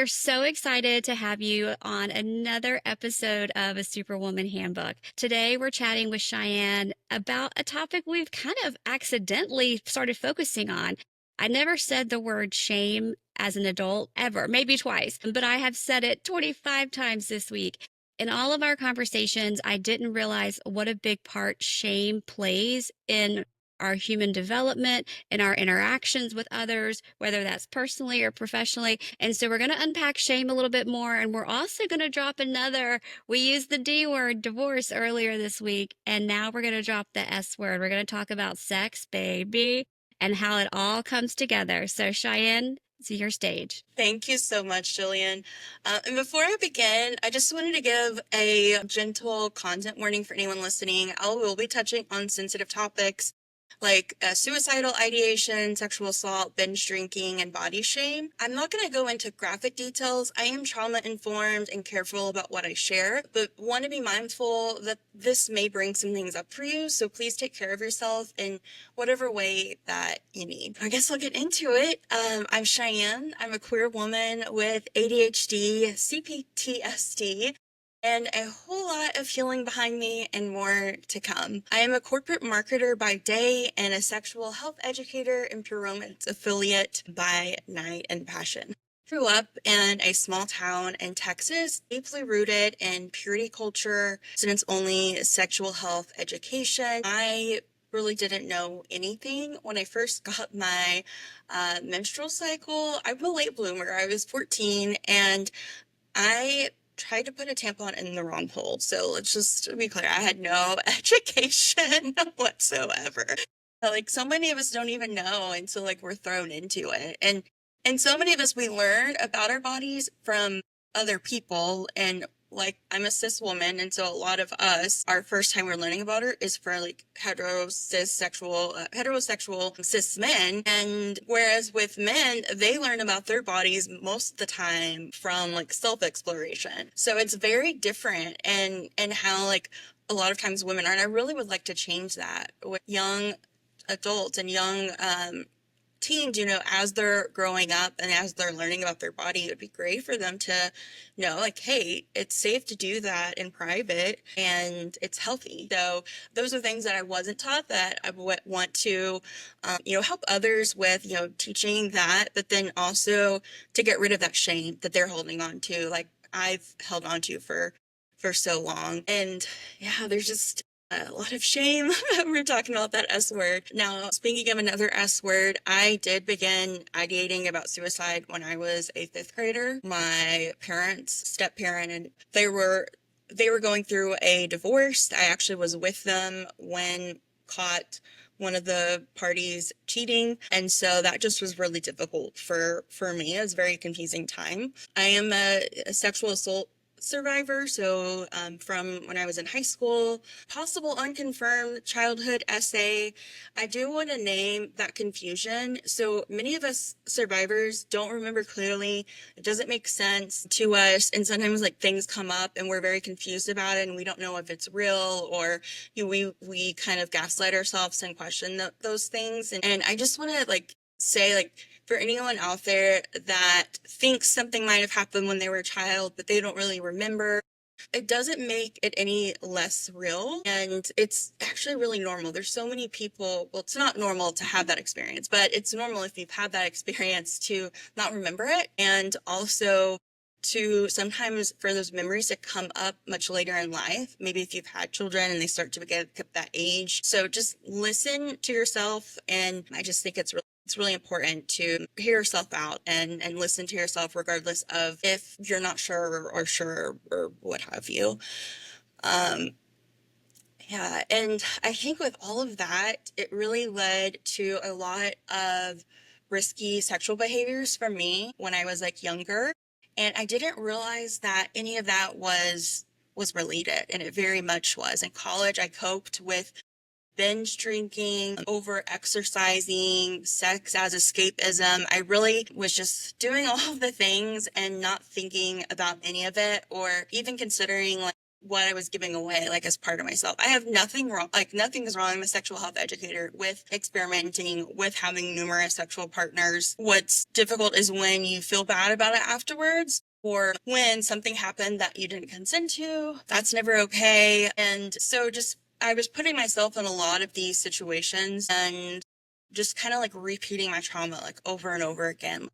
are so excited to have you on another episode of a Superwoman Handbook. Today, we're chatting with Cheyenne about a topic we've kind of accidentally started focusing on. I never said the word shame as an adult ever, maybe twice, but I have said it 25 times this week. In all of our conversations, I didn't realize what a big part shame plays in our human development and our interactions with others, whether that's personally or professionally. And so we're going to unpack shame a little bit more. And we're also going to drop another. We used the D word, divorce, earlier this week. And now we're going to drop the S word. We're going to talk about sex, baby, and how it all comes together. So, Cheyenne, it's your stage. Thank you so much, Jillian. And before I begin, I just wanted to give a gentle content warning for anyone listening. I will be touching on sensitive topics like suicidal ideation, sexual assault, binge drinking, and body shame. I'm not going to go into graphic details. I am trauma informed and careful about what I share, but want to be mindful that this may bring some things up for you. So please take care of yourself in whatever way that you need. I guess I'll get into it. I'm Cheyenne. I'm a queer woman with ADHD, CPTSD, and a whole lot of healing behind me and more to come. I am a corporate marketer by day and a sexual health educator and Pure Romance affiliate by night and passion. Grew up in a small town in Texas, deeply rooted in purity culture, students-only sexual health education. I really didn't know anything when I first got my menstrual cycle. I'm a late bloomer. I was 14 and I tried to put a tampon in the wrong hole. So let's just be clear, I had no education whatsoever. Like so many of us don't even know until like we're thrown into it. And so many of us, we learn about our bodies from other people. And like I'm a cis woman, and so a lot of us, our first time we're learning about her is for like heterosexual cis men. And whereas with men, they learn about their bodies most of the time from like self-exploration. So it's very different and how like a lot of times women are, and I really would like to change that with young adults and young teens, as they're growing up and as they're learning about their body, it would be great for them to know, like, hey, it's safe to do that in private and it's healthy. So those are things that I wasn't taught that I would want to, help others with, teaching that, but then also to get rid of that shame that they're holding on to, like I've held on to for so long. And yeah, there's just a lot of shame. We're talking about that S word. Now, speaking of another S word, I did begin ideating about suicide when I was a fifth grader. My parents, step parent, and they were going through a divorce. I actually was with them when caught one of the parties cheating. And so that just was really difficult for me. It was a very confusing time. I am a sexual assault survivor. So from when I was in high school, possible unconfirmed childhood SA. I do want to name that confusion. So many of us survivors don't remember clearly. It doesn't make sense to us. And sometimes like things come up and we're very confused about it and we don't know if it's real or we kind of gaslight ourselves and question those things. And I just want to like say like, for anyone out there that thinks something might have happened when they were a child, but they don't really remember, it doesn't make it any less real. And it's actually really normal. There's so many people, well, it's not normal to have that experience, but it's normal if you've had that experience to not remember it. And also to sometimes for those memories to come up much later in life, maybe if you've had children and they start to get that age. So just listen to yourself. And I just think it's really important to hear yourself out and listen to yourself regardless of if you're not sure or sure or what have you. Yeah, and I think with all of that, it really led to a lot of risky sexual behaviors for me when I was like younger. And I didn't realize that any of that was related, and it very much was. In college, I coped with binge drinking, over exercising, sex as escapism. I really was just doing all of the things and not thinking about any of it or even considering like what I was giving away, like as part of myself. I have nothing wrong, like nothing is wrong. I'm a sexual health educator with experimenting with having numerous sexual partners. What's difficult is when you feel bad about it afterwards, or when something happened that you didn't consent to. That's never okay. And so just, I was putting myself in a lot of these situations and just kind of like repeating my trauma like over and over again.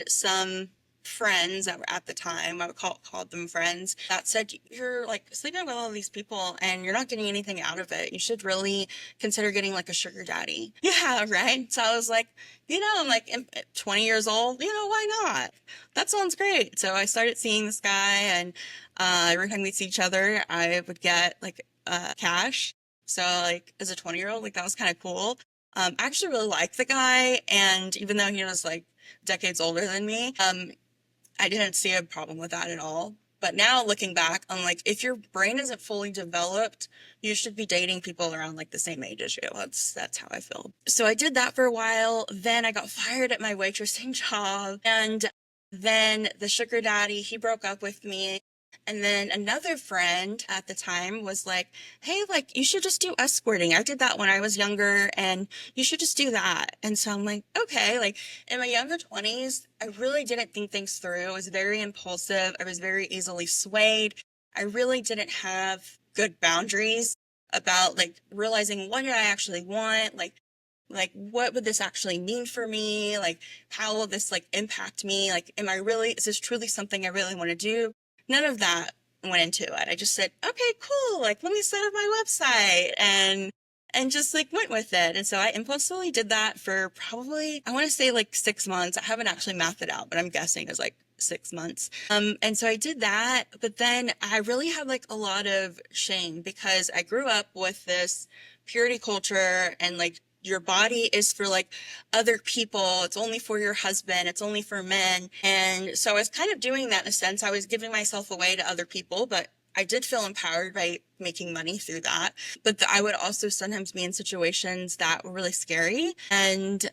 Some friends that were at the time, I would called them friends, that said, you're like sleeping with all these people and you're not getting anything out of it. You should really consider getting like a sugar daddy. Yeah, right. So I was like, I'm like 20 years old, why not? That sounds great. So I started seeing this guy, and every time we'd see each other, I would get like cash. So like as a 20-year-old, like that was kind of cool. I actually really liked the guy, and even though he was like decades older than me, I didn't see a problem with that at all. But now looking back, I'm like, if your brain isn't fully developed, you should be dating people around like the same age as you. That's how I feel. So I did that for a while. Then I got fired at my waitressing job. And then the sugar daddy, he broke up with me. And then another friend at the time was like, hey, like, you should just do escorting. I did that when I was younger, and you should just do that. And so I'm like, okay, like, in my younger 20s, I really didn't think things through. I was very impulsive. I was very easily swayed. I really didn't have good boundaries about like realizing what did I actually want? Like what would this actually mean for me? Like, how will this like impact me? Like, is this truly something I really want to do? None of that went into it. I just said, okay, cool. Like, let me set up my website, and just like went with it. And so I impulsively did that for probably, I want to say like 6 months. I haven't actually mathed it out, but I'm guessing it was like 6 months. And so I did that, but then I really had like a lot of shame because I grew up with this purity culture, and like your body is for like other people. It's only for your husband. It's only for men. And so I was kind of doing that in a sense. I was giving myself away to other people, but I did feel empowered by making money through that. But I would also sometimes be in situations that were really scary. And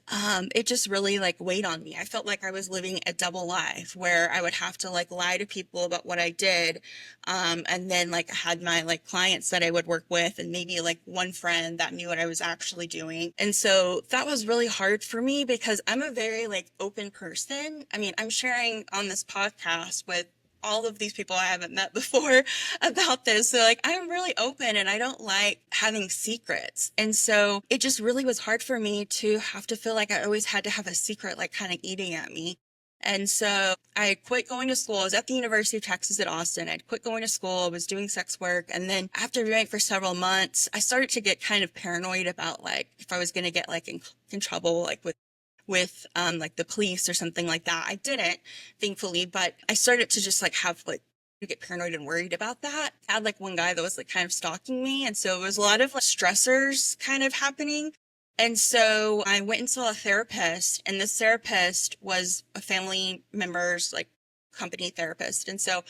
it just really like weighed on me. I felt like I was living a double life where I would have to like lie to people about what I did. And then like I had my like clients that I would work with, and maybe like one friend that knew what I was actually doing. And so that was really hard for me because I'm a very like open person. I mean, I'm sharing on this podcast with all of these people I haven't met before about this. So like, I'm really open and I don't like having secrets. And so it just really was hard for me to have to feel like I always had to have a secret, like kind of eating at me. And so I quit going to school. I was at the University of Texas at Austin. I'd quit going to school. I was doing sex work. And then after doing it for several months, I started to get kind of paranoid about like if I was going to get like in trouble, like with like the police or something like that. I didn't, thankfully, but I started to just like have like to get paranoid and worried about that. I had like one guy that was like kind of stalking me, and so it was a lot of like stressors kind of happening. And so I went and saw a therapist, and this therapist was a family member's like company therapist. And so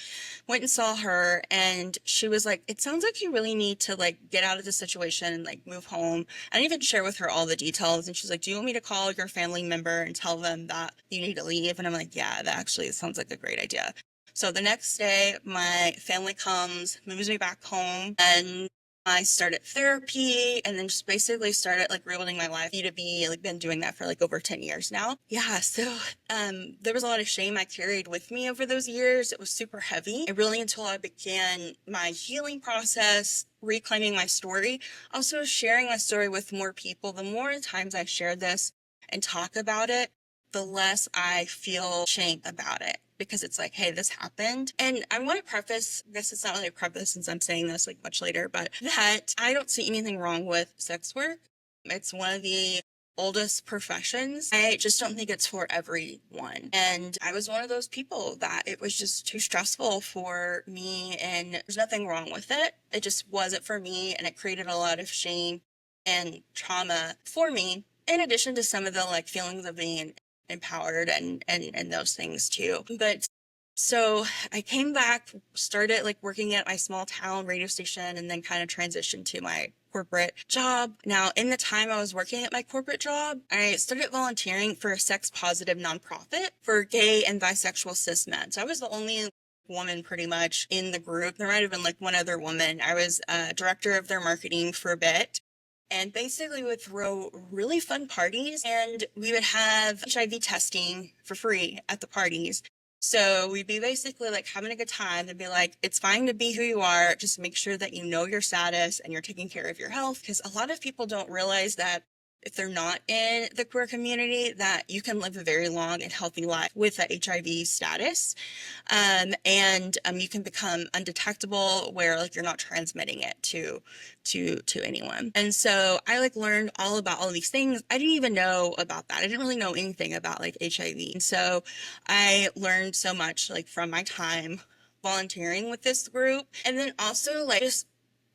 went and saw her, and she was like, it sounds like you really need to like get out of the situation and like move home. I didn't even share with her all the details. And she's like, do you want me to call your family member and tell them that you need to leave? And I'm like, yeah, that actually sounds like a great idea. So the next day, my family comes, moves me back home, and I started therapy, and then just basically started like rebuilding my life. B2B, like been doing that for like over 10 years now. Yeah. So, there was a lot of shame I carried with me over those years. It was super heavy. And really until I began my healing process, reclaiming my story, also sharing my story with more people. The more times I share this and talk about it, the less I feel shame about it, because it's like, hey, this happened. And I want to preface, I guess it's not really a preface since I'm saying this like much later, but that I don't see anything wrong with sex work. It's one of the oldest professions. I just don't think it's for everyone. And I was one of those people that it was just too stressful for me, and there's nothing wrong with it. It just wasn't for me, and it created a lot of shame and trauma for me, in addition to some of the like feelings of being empowered and those things too. But so I came back, started like working at my small town radio station, and then kind of transitioned to my corporate job. Now, in the time I was working at my corporate job, I started volunteering for a sex positive nonprofit for gay and bisexual cis men. So I was the only woman pretty much in the group. There might have been like one other woman. I was director of their marketing for a bit. And basically, we would throw really fun parties and we would have HIV testing for free at the parties. So we'd be basically like having a good time. They'd be like, it's fine to be who you are. Just make sure that you know your status and you're taking care of your health. Because a lot of people don't realize that if they're not in the queer community, that you can live a very long and healthy life with a HIV status. And you can become undetectable where like you're not transmitting it to anyone. And so I like learned all about all these things. I didn't even know about that. I didn't really know anything about like HIV. And so I learned so much like from my time volunteering with this group. And then also like just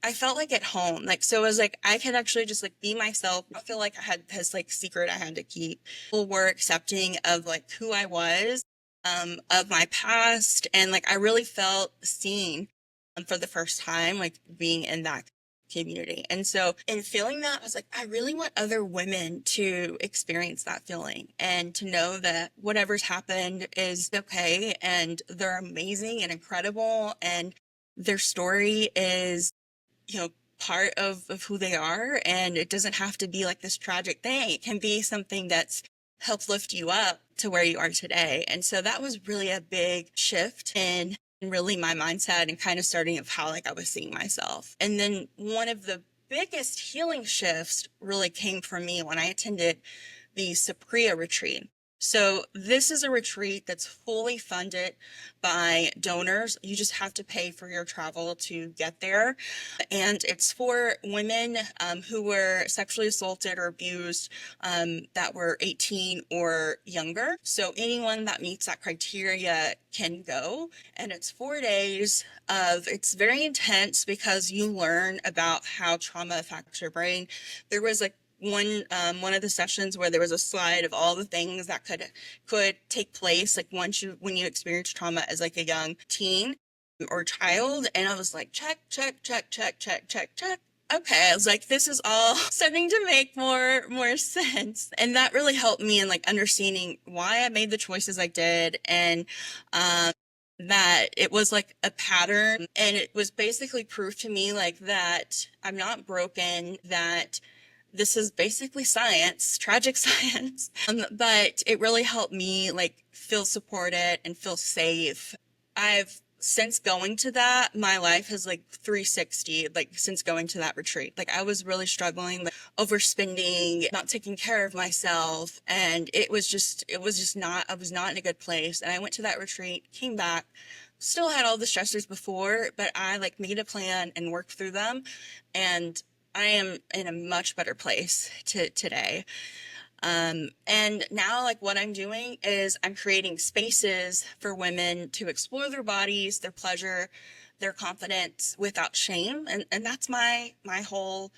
I felt like at home. Like, so it was like, I could actually just like be myself. I feel like I had this like secret I had to keep. People were accepting of like who I was, of my past. And like, I really felt seen for the first time, like being in that community. And so in feeling that, I was like, I really want other women to experience that feeling and to know that whatever's happened is okay and they're amazing and incredible and their story is part of who they are. And it doesn't have to be like this tragic thing. It can be something that's helped lift you up to where you are today. And so that was really a big shift in really my mindset and kind of starting of how like I was seeing myself. And then one of the biggest healing shifts really came from me when I attended the Sapria retreat. So this is a retreat that's fully funded by donors. You just have to pay for your travel to get there. And it's for women who were sexually assaulted or abused that were 18 or younger. So anyone that meets that criteria can go. And it's 4 days it's very intense because you learn about how trauma affects your brain. There was like one of the sessions where there was a slide of all the things that could take place like when you experience trauma as like a young teen or child. And I was like, check, check, check, check, check, check, check. Okay, I was like, this is all starting to make more sense. And that really helped me in like understanding why I made the choices I did and that it was like a pattern. And it was basically proof to me like that I'm not broken, that this is basically science, tragic science. But it really helped me like feel supported and feel safe. I've since going to that, my life has like 360, like since going to that retreat. Like I was really struggling, like overspending, not taking care of myself. And it was just not, I was not in a good place. And I went to that retreat, came back, still had all the stressors before, but I like made a plan and worked through them. And I am in a much better place today. And now like what I'm doing is I'm creating spaces for women to explore their bodies, their pleasure, their confidence without shame. And that's my whole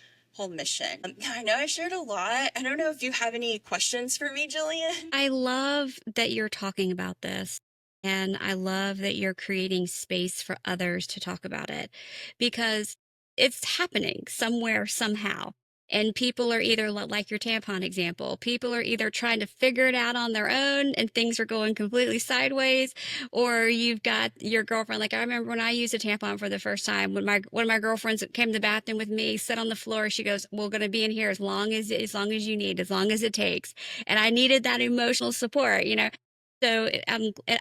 mission. Yeah, I know I shared a lot. I don't know if you have any questions for me, Jillian. I love that you're talking about this. And I love that you're creating space for others to talk about it because it's happening somewhere, somehow. And people are either like your tampon example, people are either trying to figure it out on their own and things are going completely sideways, or you've got your girlfriend. Like I remember when I used a tampon for the first time, when one of my girlfriends came to the bathroom with me, sat on the floor, she goes, "We're going to be in here as long as you need, as long as it takes." And I needed that emotional support, you know. So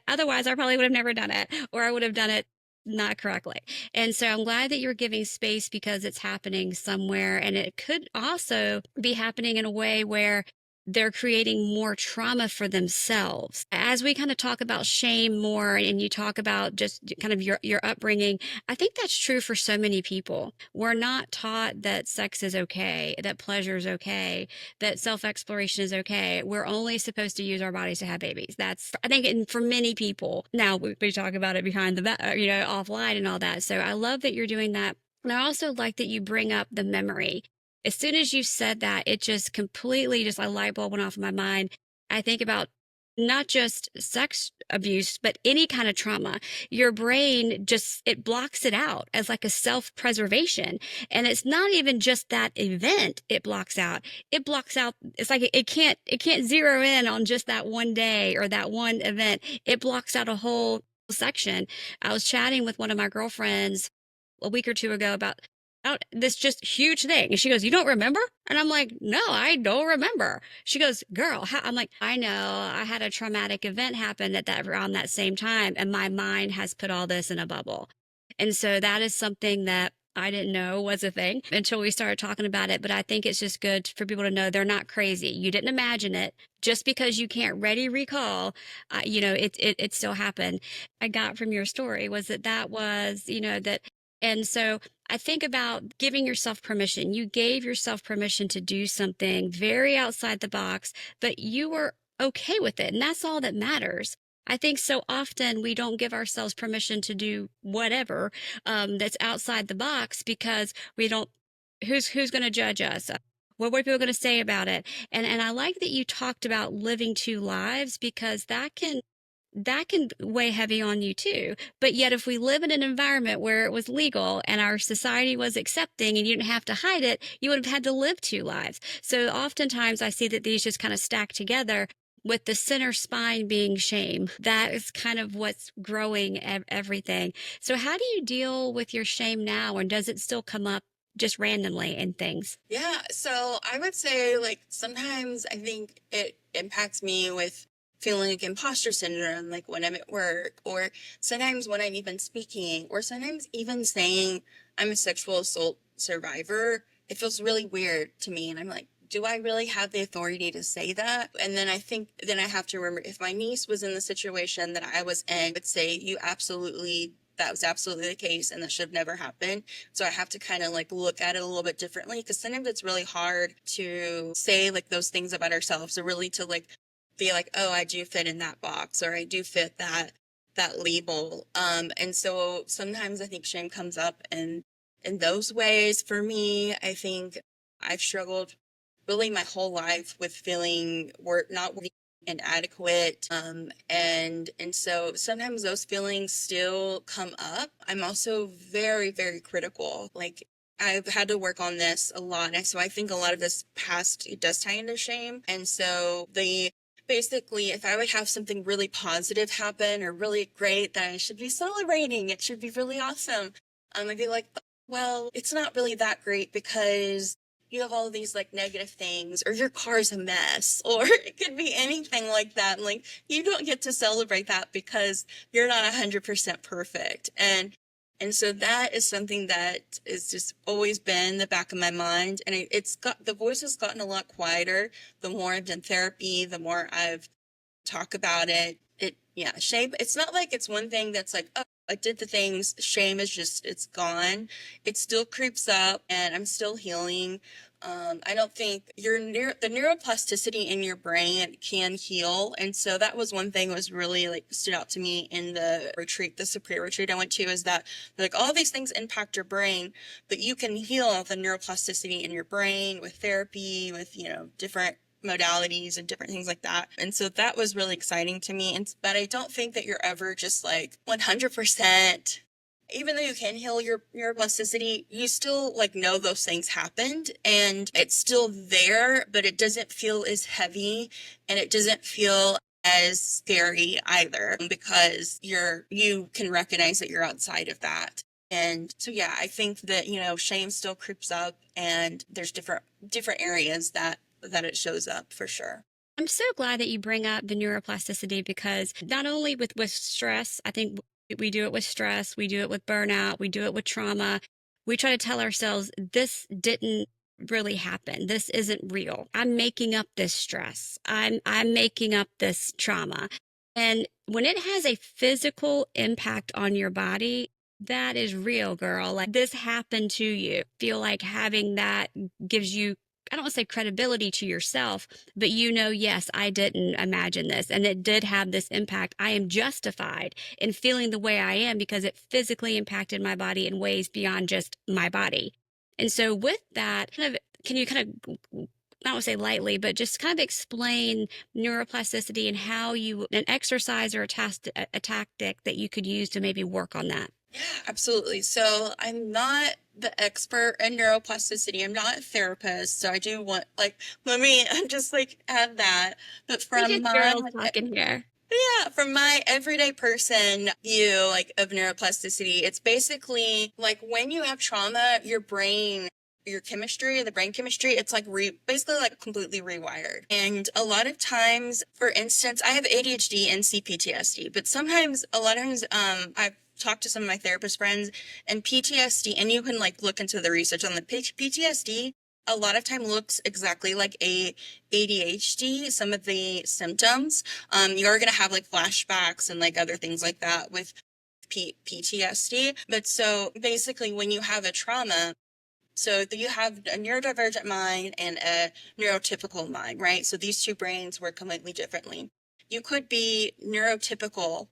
otherwise, I probably would have never done it, or I would have done it not correctly. And so I'm glad that you're giving space because it's happening somewhere. And it could also be happening in a way where they're creating more trauma for themselves. As we kind of talk about shame more and you talk about just kind of your upbringing, I think that's true for so many people. We're not taught that sex is okay, that pleasure is okay, that self-exploration is okay. We're only supposed to use our bodies to have babies. That's, I think, for many people. Now we talk about it behind the, offline and all that. So I love that you're doing that. And I also like that you bring up the memory. As soon as you said that, it just completely just a light bulb went off in my mind. I think about not just sex abuse, but any kind of trauma. Your brain it blocks it out as like a self-preservation. And it's not even just that event it blocks out. It blocks out, it's like it can't zero in on just that one day or that one event. It blocks out a whole section. I was chatting with one of my girlfriends a week or two ago about this just huge thing. And she goes, "You don't remember?" And I'm like, "No, I don't remember." She goes, "Girl, how?" I'm like, "I know. I had a traumatic event happen at that around that same time, and my mind has put all this in a bubble." And so that is something that I didn't know was a thing until we started talking about it. But I think it's just good for people to know they're not crazy. You didn't imagine it. Just because you can't ready recall, it still happened. I got from your story was that was, that. And so I think about giving yourself permission. You gave yourself permission to do something very outside the box, but you were okay with it. And that's all that matters. I think so often we don't give ourselves permission to do whatever that's outside the box because we don't. Who's going to judge us? What are people going to say about it? And I like that you talked about living two lives because that can weigh heavy on you too. But yet, if we live in an environment where it was legal and our society was accepting and you didn't have to hide it, you would have had to live two lives. So oftentimes I see that these just kind of stack together with the center spine being shame. That is kind of what's growing everything. So how do you deal with your shame now? And does it still come up just randomly in things? Yeah, so I would say like sometimes I think it impacts me with feeling like imposter syndrome, like when I'm at work, or sometimes when I'm even speaking, or sometimes even saying I'm a sexual assault survivor. It feels really weird to me. And I'm like, do I really have the authority to say that? And then I think, then I have to remember if my niece was in the situation that I was in, I would say, that was absolutely the case and that should have never happened. So I have to kind of like look at it a little bit differently because sometimes it's really hard to say like those things about ourselves or really to like be like, oh, I do fit in that box or I do fit that label. And so sometimes I think shame comes up in those ways. For me, I think I've struggled really my whole life with feeling not worthy and adequate. And so sometimes those feelings still come up. I'm also very, very critical. Like I've had to work on this a lot. And so I think a lot of this past, it does tie into shame. And so basically, if I would have something really positive happen or really great that I should be celebrating, it should be really awesome. I'd be like, well, it's not really that great because you have all these like negative things, or your car's a mess, or it could be anything like that. And, like, you don't get to celebrate that because you're not 100% perfect. And so that is something that has just always been in the back of my mind. And the voice has gotten a lot quieter the more I've done therapy, the more I've talked about it. Yeah, shame. It's not like it's one thing that's like, oh, I did the things. Shame is just, it's gone. It still creeps up and I'm still healing. I don't think the neuroplasticity in your brain can heal. And so that was one thing that was really like stood out to me in the retreat, the Superior retreat I went to, is that like all these things impact your brain, but you can heal the neuroplasticity in your brain with therapy, with, different modalities and different things like that. And so that was really exciting to me. But I don't think that you're ever just like 100%, even though you can heal your neuroplasticity, you still like know those things happened and it's still there, but it doesn't feel as heavy and it doesn't feel as scary either because you can recognize that you're outside of that. And so, yeah, I think that, shame still creeps up and there's different areas that it shows up for sure. I'm so glad that you bring up the neuroplasticity because not only with stress, I think we do it with stress, we do it with burnout, we do it with trauma. We try to tell ourselves this didn't really happen. This isn't real. I'm making up this stress. I'm making up this trauma. And when it has a physical impact on your body, that is real, girl. Like this happened to you. Feel like having that gives you, I don't want to say credibility to yourself, but yes, I didn't imagine this and it did have this impact. I am justified in feeling the way I am because it physically impacted my body in ways beyond just my body. And so with that, can you not want to say lightly, but just kind of explain neuroplasticity and how an exercise or a tactic that you could use to maybe work on that? Yeah, absolutely. So I'm not the expert in neuroplasticity. I'm not a therapist. So I do want, like, let me just like add that. But We're from just girls my talking here. Yeah, from my everyday person view, like of neuroplasticity, it's basically like when you have trauma, your brain, your chemistry, the brain chemistry, it's like basically like completely rewired. And a lot of times, for instance, I have ADHD and CPTSD, but sometimes, a lot of times, I've talked to some of my therapist friends and PTSD, and you can like look into the research on the PTSD. A lot of time looks exactly like a ADHD, some of the symptoms. You're going to have like flashbacks and like other things like that with PTSD. But so basically, when you have a trauma, so you have a neurodivergent mind and a neurotypical mind, right? So these two brains work completely differently. You could be neurotypical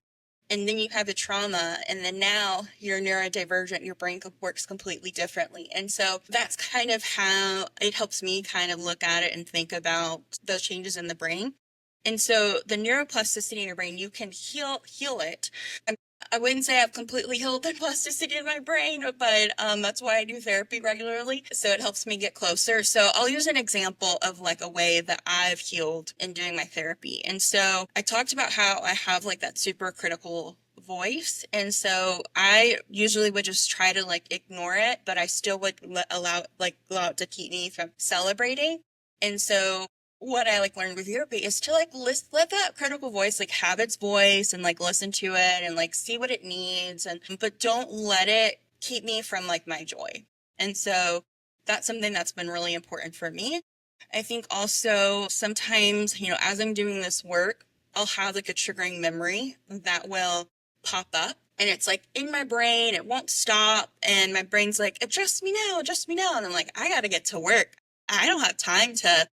and then you have a trauma, and then now you're neurodivergent, your brain works completely differently. And so that's kind of how it helps me kind of look at it and think about those changes in the brain. And so the neuroplasticity in your brain, you can heal it. I wouldn't say I've completely healed the plasticity in my brain, but that's why I do therapy regularly. So it helps me get closer. So I'll use an example of like a way that I've healed in doing my therapy. And so I talked about how I have like that super critical voice. And so I usually would just try to like ignore it, but I still would allow it to keep me from celebrating. And so what I like learned with therapy is to like let that critical voice like have its voice and like listen to it and like see what it needs, and but don't let it keep me from like my joy. And so that's something that's been really important for me. I think also sometimes, as I'm doing this work, I'll have like a triggering memory that will pop up, and it's like in my brain, it won't stop, and my brain's like, adjust me now. And I'm like, I gotta get to work. I don't have time to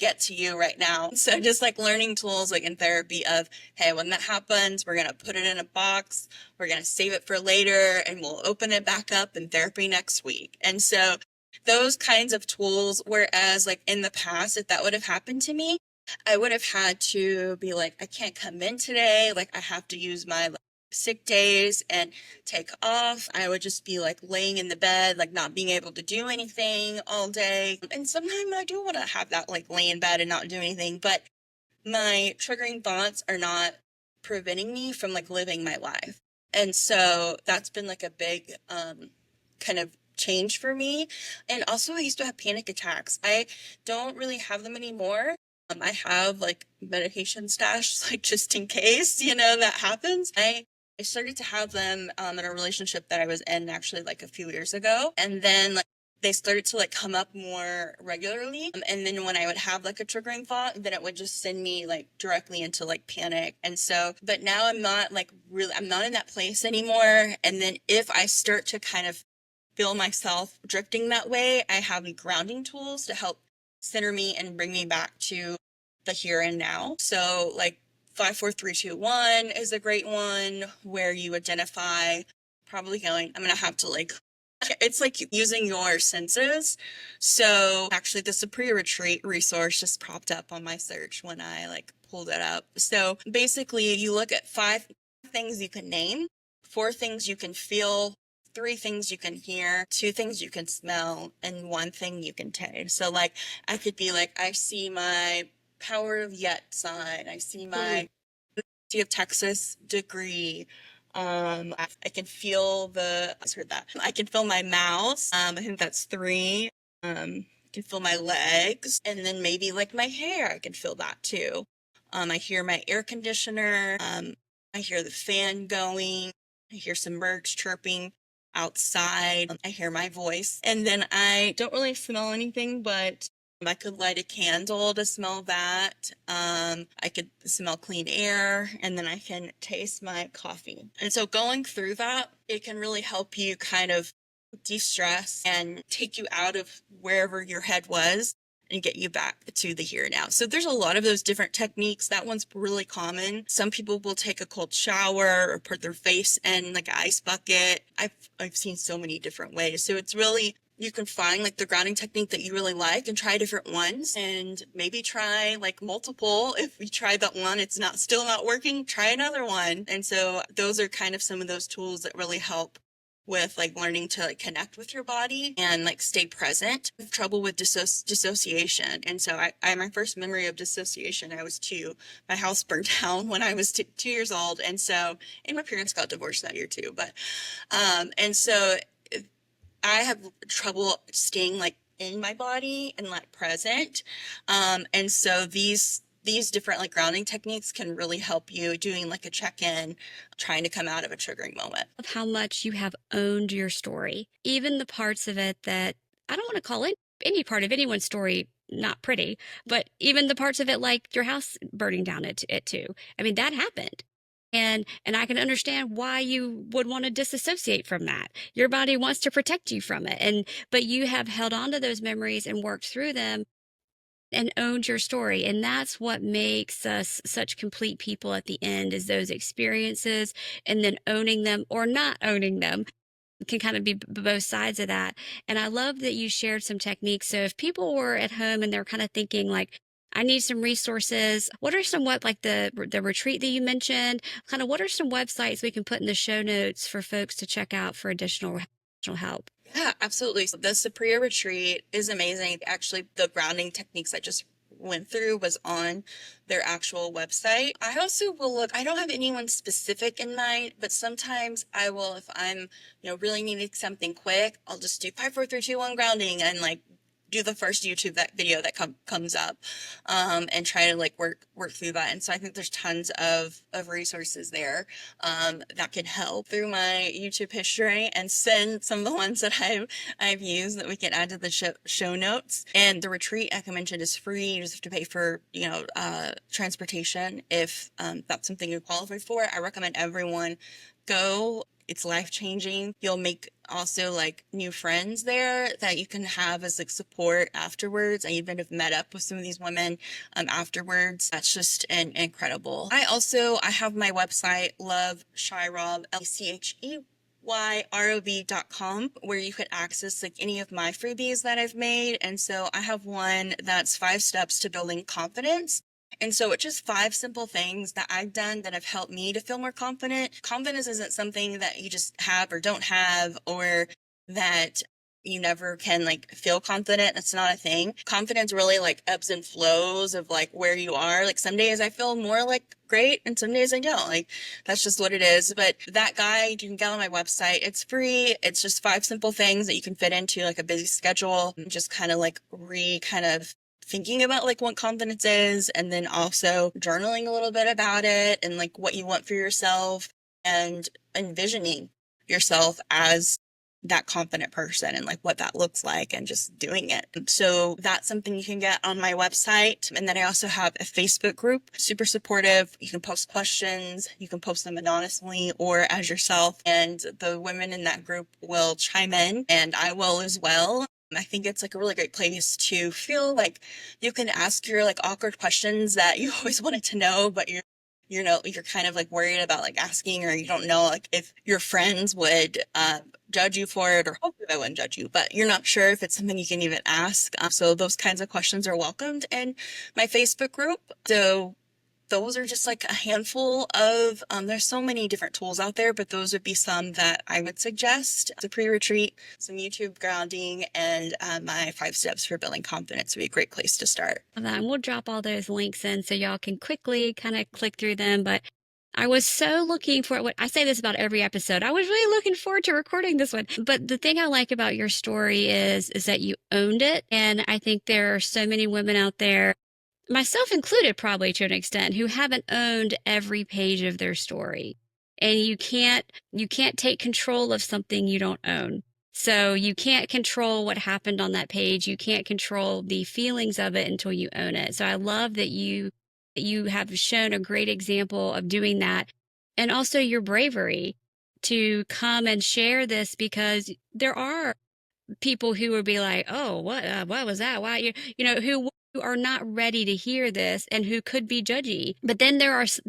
get to you right now. So just like learning tools like in therapy of, hey, when that happens, we're going to put it in a box, we're going to save it for later, and we'll open it back up in therapy next week. And so those kinds of tools, whereas like in the past, if that would have happened to me, I would have had to be like, I can't come in today. Like I have to use my sick days and take off. I would just be like laying in the bed, like not being able to do anything all day. And sometimes I do want to have that like lay in bed and not do anything, but my triggering thoughts are not preventing me from like living my life. And so that's been like a big kind of change for me. And also I used to have panic attacks. I don't really have them anymore. I have like medication stash, like just in case, that happens. I started to have them in a relationship that I was in actually like a few years ago. And then like they started to like come up more regularly. And then when I would have like a triggering thought, then it would just send me like directly into like panic. And so, but now I'm not like really, I'm not in that place anymore. And then if I start to kind of feel myself drifting that way, I have grounding tools to help center me and bring me back to the here and now. So like 5, 4, 3, 2, 1 is a great one where you identify probably going, I'm going to have to like, it's like using your senses. So actually the Superior Retreat resource just popped up on my search when I like pulled it up. So basically you look at 5 things you can name, 4 things you can feel, 3 things you can hear, 2 things you can smell, and 1 thing you can taste. So like I could be like, I see my power of yet sign. I see my University of Texas degree. I can feel I heard that. I can feel my mouth. I think that's 3. I can feel my legs, and then maybe like my hair. I can feel that too. I hear my air conditioner. I hear the fan going. I hear some birds chirping outside. I hear my voice, and then I don't really smell anything, but I could light a candle to smell that. I could smell clean air, and then I can taste my coffee. And so going through that, it can really help you kind of de-stress and take you out of wherever your head was and get you back to the here and now. So there's a lot of those different techniques. That one's really common. Some people will take a cold shower or put their face in like an ice bucket. I've seen so many different ways. So it's really, you can find like the grounding technique that you really like and try different ones, and maybe try like multiple. If you try that one, it's still not working, try another one. And so those are kind of some of those tools that really help with like learning to like connect with your body and like stay present. I have trouble with dissociation. And so my first memory of dissociation, I was two. My house burned down when I was 2 years old. And so, and my parents got divorced that year too. And so I have trouble staying like in my body and like present. And so these different like grounding techniques can really help you doing like a check-in, trying to come out of a triggering moment. Of how much you have owned your story, even the parts of it that I don't want to call it any part of anyone's story not pretty, but even the parts of it like your house burning down it too. I mean, that happened. And I can understand why you would want to disassociate from that. Your body wants to protect you from it. And but you have held on to those memories and worked through them and owned your story. And that's what makes us such complete people at the end, is those experiences and then owning them or not owning them. Can kind of be both sides of that. And I love that you shared some techniques. So if people were at home and they're kind of thinking like, I need some resources. What are some what like the retreat that you mentioned? Kind of what are some websites we can put in the show notes for folks to check out for additional help? Yeah, absolutely. So the Sapria retreat is amazing. Actually, the grounding techniques I just went through was on their actual website. I also will look, I don't have anyone specific in mind, but sometimes I will, if I'm, really needing something quick, I'll just do 5, 4, 3, 2, 1 grounding and like do the first YouTube that video that comes up, and try to like work through that. And so I think there's tons of resources there, that can help through my YouTube history, and send some of the ones that I've used that we can add to the show notes. And the retreat, like I mentioned, is free. You just have to pay for, transportation if, that's something you qualify for. I recommend everyone go. It's life changing. You'll make also like new friends there that you can have as like support afterwards. I even have met up with some of these women afterwards. That's just incredible. I have my website, love Chyrob, LCHEYROB.com, where you could access like any of my freebies that I've made. And so I have one that's 5 steps to building confidence. And so it's just 5 simple things that I've done that have helped me to feel more confident. Confidence isn't something that you just have or don't have, or that you never can like feel confident. That's not a thing. Confidence really like ebbs and flows of like where you are. Like some days I feel more like great and some days I don't. Like that's just what it is. But that guide, you can get on my website. It's free. It's just 5 simple things that you can fit into like a busy schedule. Just kind of like kind of thinking about like what confidence is, and then also journaling a little bit about it and like what you want for yourself, and envisioning yourself as that confident person and like what that looks like, and just doing it. So that's something you can get on my website. And then I also have a Facebook group, super supportive. You can post questions, you can post them anonymously or as yourself, and the women in that group will chime in, and I will as well. I think it's like a really great place to feel like you can ask your like awkward questions that you always wanted to know, but you're kind of like worried about like asking, or you don't know like if your friends would judge you for it, or hopefully they wouldn't judge you, but you're not sure if it's something you can even ask. So those kinds of questions are welcomed in my Facebook group. So those are just like a handful of, there's so many different tools out there, but those would be some that I would suggest. The pre-retreat, some YouTube grounding, and my 5 steps for building confidence would be a great place to start. And we'll drop all those links in so y'all can quickly kind of click through them. But I was so looking for what I say this about every episode. I was really looking forward to recording this one. But the thing I like about your story is that you owned it. And I think there are so many women out there, myself included probably to an extent, who haven't owned every page of their story. And you can't take control of something you don't own. So you can't control what happened on that page. You can't control the feelings of it until you own it. So I love that you have shown a great example of doing that, and also your bravery to come and share this, because there are people who would be like, "Oh, what was that? Why who are not ready to hear this and who could be judgy." But then there's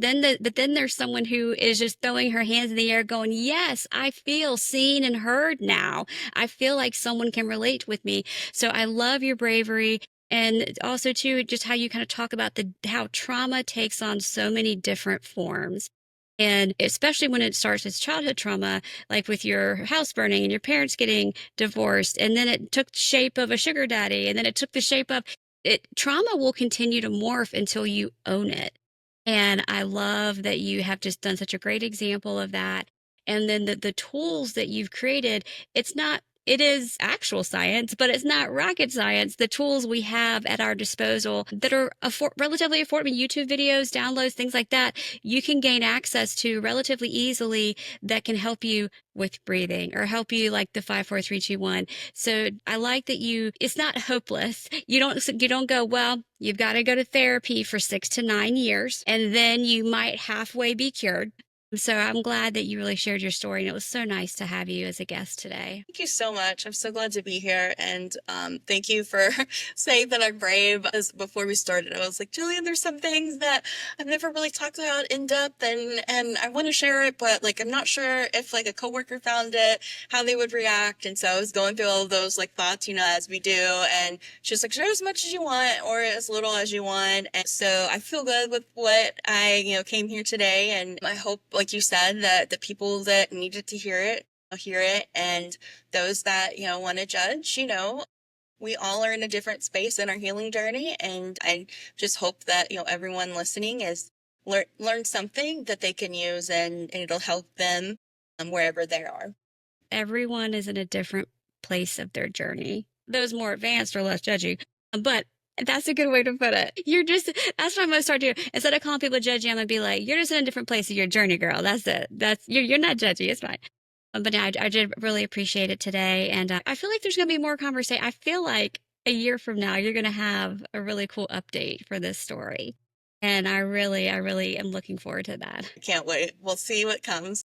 someone who is just throwing her hands in the air going, "Yes, I feel seen and heard now. I feel like someone can relate with me." So I love your bravery. And also too, just how you kind of talk about how trauma takes on so many different forms. And especially when it starts as childhood trauma, like with your house burning and your parents getting divorced, and then it took shape of a sugar daddy, and then it took the shape of it. Trauma will continue to morph until you own it. And I love that you have just done such a great example of that. And then the tools that you've created, it's not, it is actual science, but it's not rocket science. The tools we have at our disposal that are relatively affordable, YouTube videos, downloads, things like that, you can gain access to relatively easily that can help you with breathing or help you like the 5 4 3 2 1. So I like that it's not hopeless. You don't go, well, you've got to go to therapy for 6 to 9 years and then you might halfway be cured. So I'm glad that you really shared your story, and it was so nice to have you as a guest today. Thank you so much. I'm so glad to be here. And thank you for saying that I'm brave. As before we started, I was like, Jillian, there's some things that I've never really talked about in depth and I want to share it, but like I'm not sure if like a coworker found it, how they would react. And so I was going through all of those like thoughts, as we do. And she's like, share as much as you want or as little as you want. And so I feel good with what I, came here today. And I hope, like you said, that the people that needed to hear it, and those that want to judge, we all are in a different space in our healing journey, and I just hope that everyone listening is learn something that they can use, and it'll help them wherever they are. Everyone is in a different place of their journey. Those more advanced are less judgy, but that's a good way to put it. That's what I'm going to start doing. Instead of calling people judgy, I'm going to be like, you're just in a different place of your journey, girl. That's it. You're not judgy. It's fine. But yeah, I did really appreciate it today. And I feel like there's going to be more conversation. I feel like a year from now, you're going to have a really cool update for this story. And I really am looking forward to that. Can't wait. We'll see what comes.